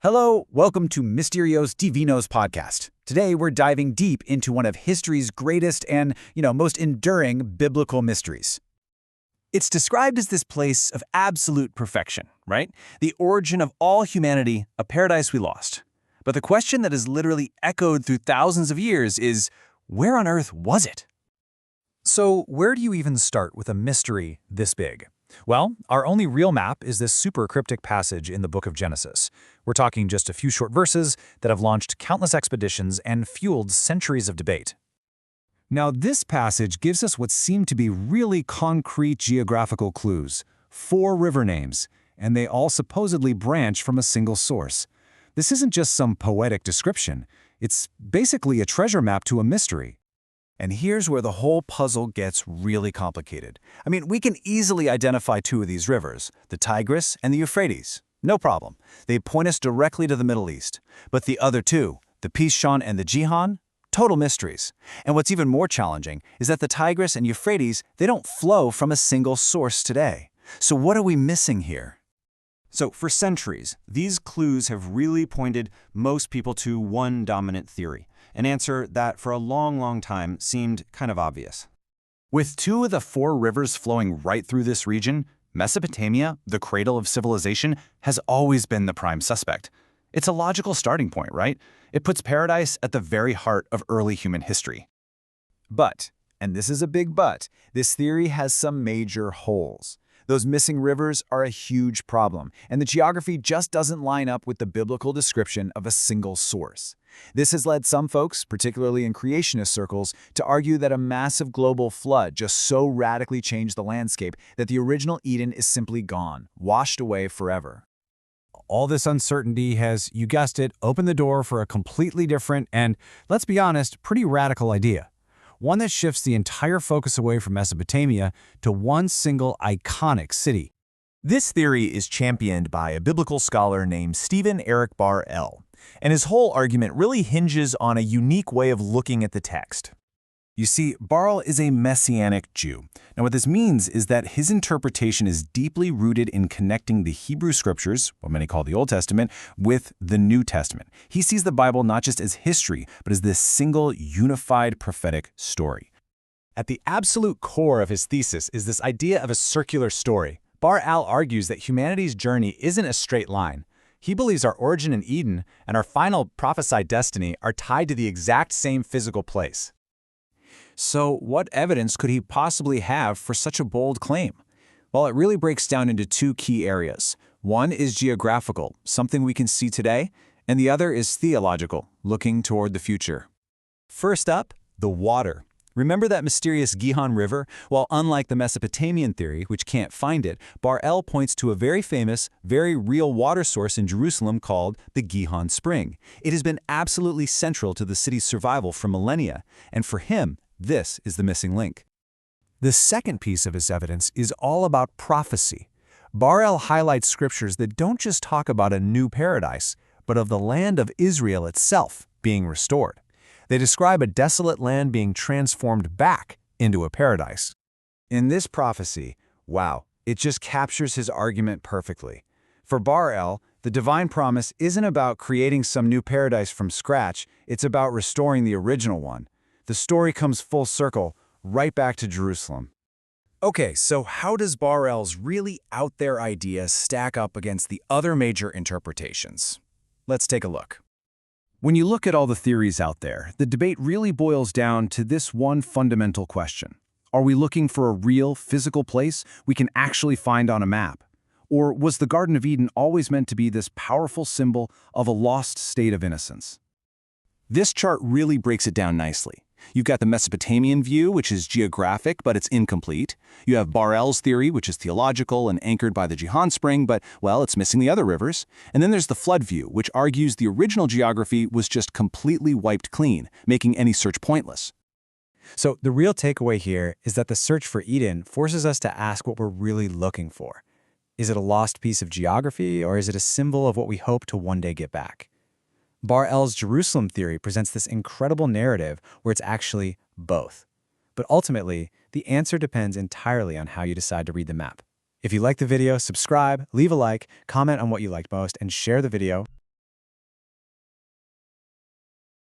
Hello, welcome to Mysterios Divinos podcast. Today we're diving deep into one of history's greatest and, most enduring biblical mysteries. It's described as this place of absolute perfection, right? The origin of all humanity, a paradise we lost. But the question that has literally echoed through thousands of years is, where on earth was it? So where do you even start with a mystery this big? Well, our only real map is this super cryptic passage in the book of Genesis. We're talking just a few short verses that have launched countless expeditions and fueled centuries of debate. Now, this passage gives us what seem to be really concrete geographical clues, 4 river names, and they all supposedly branch from a single source. This isn't just some poetic description. It's basically a treasure map to a mystery. And here's where the whole puzzle gets really complicated. We can easily identify 2 of these rivers, the Tigris and the Euphrates. No problem. They point us directly to the Middle East. But the other 2, the Pishon and the Gihon, total mysteries. And what's even more challenging is that the Tigris and Euphrates, they don't flow from a single source today. So what are we missing here? So for centuries, these clues have really pointed most people to one dominant theory, an answer that for a long time seemed kind of obvious. With 2 of the 4 rivers flowing right through this region, Mesopotamia, the cradle of civilization, has always been the prime suspect. It's a logical starting point, right? It puts paradise at the very heart of early human history. But, and this is a big but, this theory has some major holes. Those missing rivers are a huge problem, and the geography just doesn't line up with the biblical description of a single source. This has led some folks, particularly in creationist circles, to argue that a massive global flood just so radically changed the landscape that the original Eden is simply gone, washed away forever. All this uncertainty has, you guessed it, opened the door for a completely different and, let's be honest, pretty radical idea. One that shifts the entire focus away from Mesopotamia to one single iconic city. This theory is championed by a biblical scholar named Stephen Eric Bar-El, and his whole argument really hinges on a unique way of looking at the text. You see, Bar-El is a Messianic Jew. Now what this means is that his interpretation is deeply rooted in connecting the Hebrew Scriptures, what many call the Old Testament, with the New Testament. He sees the Bible not just as history, but as this single, unified prophetic story. At the absolute core of his thesis is this idea of a circular story. Bar-El argues that humanity's journey isn't a straight line. He believes our origin in Eden and our final prophesied destiny are tied to the exact same physical place. So what evidence could he possibly have for such a bold claim? Well, it really breaks down into 2 key areas. One is geographical, something we can see today, and the other is theological, looking toward the future. First up, the water. Remember that mysterious Gihon River? Well, unlike the Mesopotamian theory, which can't find it, Bar-El points to a very famous, very real water source in Jerusalem called the Gihon Spring. It has been absolutely central to the city's survival for millennia, and for him, this is the missing link. The second piece of his evidence is all about prophecy. Bar-El highlights scriptures that don't just talk about a new paradise, but of the land of Israel itself being restored. They describe a desolate land being transformed back into a paradise. In this prophecy, wow, it just captures his argument perfectly. For Bar-El, the divine promise isn't about creating some new paradise from scratch, it's about restoring the original one. The story comes full circle, right back to Jerusalem. Okay, so how does Bar-El's really out there idea stack up against the other major interpretations? Let's take a look. When you look at all the theories out there, the debate really boils down to this one fundamental question. Are we looking for a real, physical place we can actually find on a map? Or was the Garden of Eden always meant to be this powerful symbol of a lost state of innocence? This chart really breaks it down nicely. You've got the Mesopotamian view, which is geographic, but it's incomplete. You have Bar-El's theory, which is theological and anchored by the Gihon Spring, but, well, it's missing the other rivers. And then there's the flood view, which argues the original geography was just completely wiped clean, making any search pointless. So the real takeaway here is that the search for Eden forces us to ask what we're really looking for. Is it a lost piece of geography, or is it a symbol of what we hope to one day get back? Bar-El's Jerusalem theory presents this incredible narrative where it's actually both. But ultimately, the answer depends entirely on how you decide to read the map. If you liked the video, subscribe, leave a like, comment on what you liked most, and share the video.